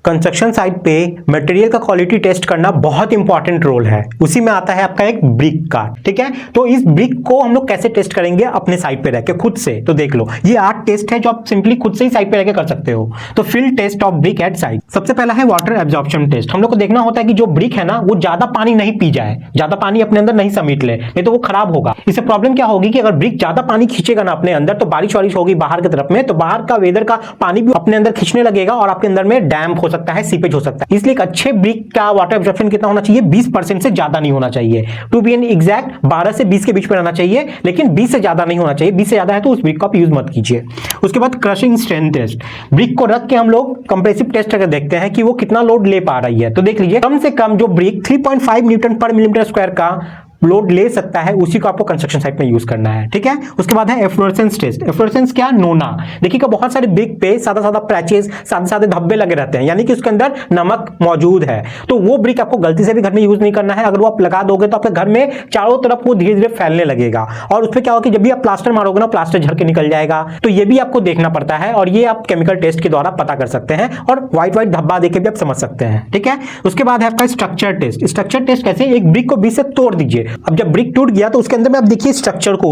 Construction site पे material का quality test करना बहुत इंपॉर्टेंट रोल है। उसी में आता है आपका एक ब्रिक का, ठीक है। तो इस ब्रिक को हम लोग कैसे टेस्ट करेंगे अपने साइट पे रह के खुद से, तो देख लो ये 8 टेस्ट है जो आप सिंपली खुद से ही साइट पे रह के कर सकते हो। तो field test of brick at site. सबसे पहला है वाटर एब्जॉर्प्शन टेस्ट। हम लोग को देखना होता है कि जो ब्रिक है ना वो ज्यादा पानी नहीं पी जाए, ज्यादा पानी अपने अंदर नहीं समेट ले, नहीं तो वो खराब होगा। इससे प्रॉब्लम क्या होगी कि अगर ब्रिक ज्यादा पानी खींचेगा ना अपने अंदर, तो बारिश वारिश होगी बाहर की तरफ में, तो बाहर का वेदर का पानी भी अपने अंदर खींचने लगेगा और आपके अंदर में डैम्प हो सकता है, सीपेज हो सकता है। इसलिए एक अच्छे ब्रिक का वाटर एब्जॉर्प्शन कितना होना चाहिए? 20% से ज्यादा नहीं होना चाहिए। टू बी एन एग्जैक्ट 12 से 20 के बीच में रहना चाहिए, लेकिन 20 से ज्यादा नहीं होना चाहिए। 20 से ज्यादा है तो उस ब्रिक को आप यूज मत कीजिए। उसके बाद क्रशिंग स्ट्रेंथ टेस्ट। ब्रिक को रख के हम लोग कंप्रेसिव टेस्ट करके देखते हैं कि वो कितना लोड ले पा रही है। तो देख लीजिए कम से कम जो ब्रिक 3.5 न्यूटन पर मिलीमीटर स्क्वायर का लोड ले सकता है, उसी को आपको कंस्ट्रक्शन साइट में यूज करना है, ठीक है। उसके बाद है एफ्लोरेसेंस टेस्ट। एफ्लोरेसेंस क्या? नोना। देखिएगा बहुत सारे ब्रिक पे सादा सादा पैचेस, सादे सादे धब्बे लगे रहते हैं, यानी कि उसके अंदर नमक मौजूद है। तो वो ब्रिक आपको गलती से भी घर में यूज नहीं करना है। अगर वो आप लगा दोगे तो आपके घर में चारों तरफ वो धीरे धीरे फैलने लगेगा और उसपे क्या होगा कि जब भी आप प्लास्टर मारोगे ना, प्लास्टर झड़ के निकल जाएगा। तो ये भी आपको देखना पड़ता है और ये आप केमिकल टेस्ट के द्वारा पता कर सकते हैं और व्हाइट व्हाइट धब्बा देख के भी आप समझ सकते हैं, ठीक है। उसके बाद है आपका स्ट्रक्चर टेस्ट। स्ट्रक्चर टेस्ट कैसे? एक ब्रिक को बीच से तोड़ दीजिए। अब जब ब्रिक टूट गया तो उसके अंदर में आप देखिए स्ट्रक्चर को,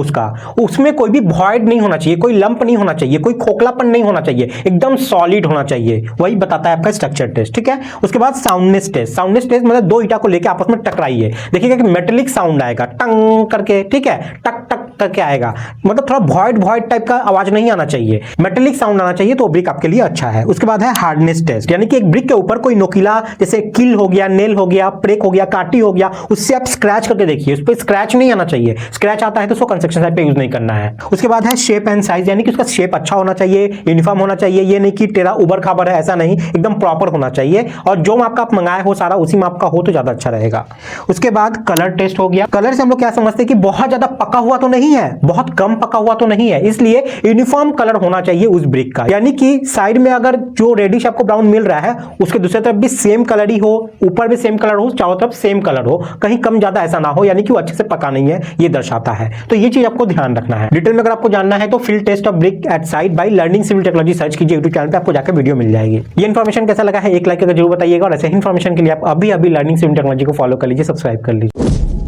उसमें कोई भी वॉइड नहीं होना चाहिए, कोई लंप नहीं होना चाहिए, कोई खोखलापन नहीं होना चाहिए, एकदम सॉलिड होना चाहिए। वही बताता है आपका स्ट्रक्चर टेस्ट, ठीक है। उसके बाद साउंडनेस टेस्ट। साउंडनेस टेस्ट मतलब दो ईंटा को लेकर आपस में टकराइए, देखिएगा कि मेटेलिक साउंड आएगा टंग करके, ठीक है, टक टक करके आएगा, मतलब थोड़ा वॉइड टाइप का आवाज नहीं आना चाहिए, मेटेलिक साउंड आना चाहिए, तो ब्रिक आपके लिए अच्छा है। उसके बाद है हार्डनेस टेस्ट, यानी कि एक ब्रिक के ऊपर कोई नोकीला जैसे कील हो गया, नेल हो गया, प्रेक हो गया, कांटी हो गया, उससे आप स्क्रैच करके देखिए। उस पर स्क्रैच नहीं आना चाहिए, स्क्रैच आता है तो उसको कंस्ट्रक्शन साइट पे यूज नहीं करना है। उसके बाद है शेप एंड साइज, यानी कि उसका शेप अच्छा होना चाहिए, यूनिफॉर्म होना चाहिए, ये नहीं कि टेढ़ा उबर खाबर है, ऐसा नहीं, एकदम प्रॉपर होना चाहिए और जो माप का आप मंगाए हो सारा उसी माप का हो तो ज्यादा अच्छा रहेगा। उसके बाद कलर टेस्ट हो गया। कलर से हम लोग क्या समझते हैं कि बहुत ज्यादा पका हुआ तो नहीं है, बहुत कम पका हुआ तो नहीं है, इसलिए यूनिफॉर्म कलर होना चाहिए उस ब्रिक का, यानी कि साइड में अगर जो रेडिश आपको ब्राउन मिल रहा है उसके दूसरी तरफ भी सेम कलर ही हो, ऊपर भी सेम कलर हो, चारों तरफ सेम कलर हो, कहीं कम ज्यादा ऐसा ना हो, यानी कि वो अच्छे से पका नहीं है ये दर्शाता है। तो ये चीज आपको ध्यान रखना है। डिटेल में अगर आपको जानना है तो field test of brick at site by learning civil technology search कीजिए यूट्यूब चैनल पे, आपको जाकर वीडियो मिल जाएगी। ये इन्फॉर्मेशन कैसा लगा है एक लाइक करके जरूर बताइएगा और ऐसे इन्फॉर्मेशन के लिए आप अभी लर्निंग सिविल टेक्नोलॉजी को फॉलो कर लीजिए, सब्सक्राइब कर लीजिए।